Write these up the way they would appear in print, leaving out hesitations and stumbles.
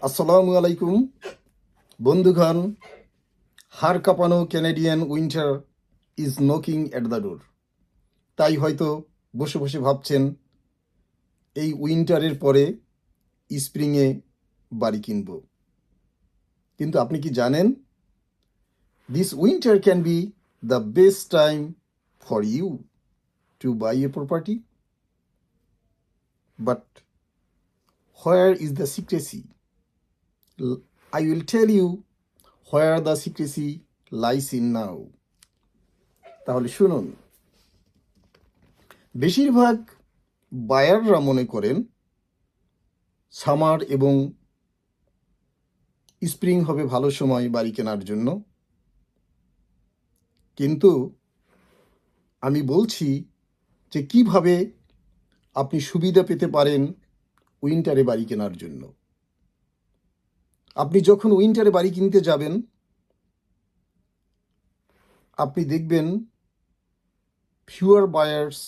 আসসালামু আলাইকুম বন্ধুগণ। হাড় কাঁপানো Canadian winter is knocking at the door. তাই হয়তো বসে বসে ভাবছেন এই উইন্টারের পরে স্প্রিংয়ে বাড়ি কিনব। কিন্তু আপনি কি জানেন, this winter can be the best time for you to buy a property. But where is the secrecy? I will tell you where the secrecy lies in now. তাহলে শুনুন, বেশিরভাগ বায়াররা মনে করেন সামার এবং স্প্রিং হবে ভালো সময় বাড়ি কেনার জন্য। কিন্তু আমি বলছি যে কিভাবে আপনি সুবিধা পেতে পারেন উইন্টারে বাড়ি কেনার জন্য। আপনি যখন উইন্টারে বাড়ি কিনতে যাবেন, আপনি দেখবেন fewer buyers.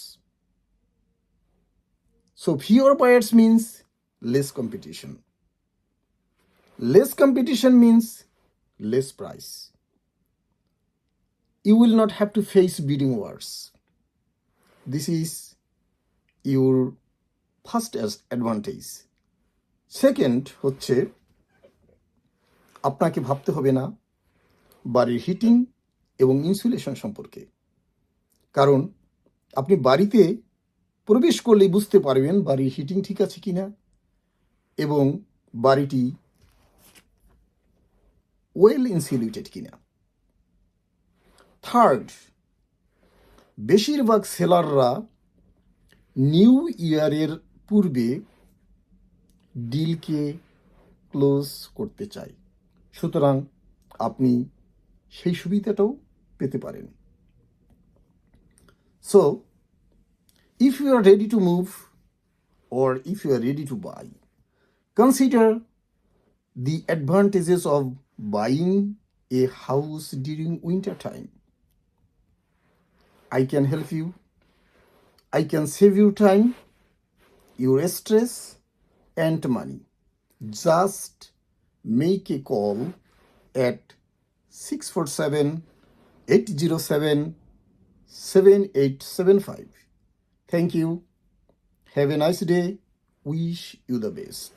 So fewer buyers means less competition. Less competition means less price. You will not have to face bidding wars. This is your first advantage. Second হচ্ছে আপনাকে ভাবতে হবে না বাড়ির হিটিং এবং ইনসুলেশন সম্পর্কে, কারণ আপনি বাড়িতে প্রবেশ করলেই বুঝতে পারবেন বাড়ির হিটিং ঠিক আছে কিনা এবং বাড়িটি ওয়েল ইনসুলেটেড কিনা। থার্ড, বেশিরভাগ সেলাররা নিউ ইয়ারের পূর্বে ডিলকে ক্লোজ করতে চায়, সুতরাং আপনি সেই সুবিধাটাও পেতে পারেন। So if you are ready to move or if you are ready to buy, consider the advantages of buying a house during winter time. I can help you. I can save you time, your stress and money. Just make a call at 647-807-7875. Thank you. Have a nice day. Wish you the best.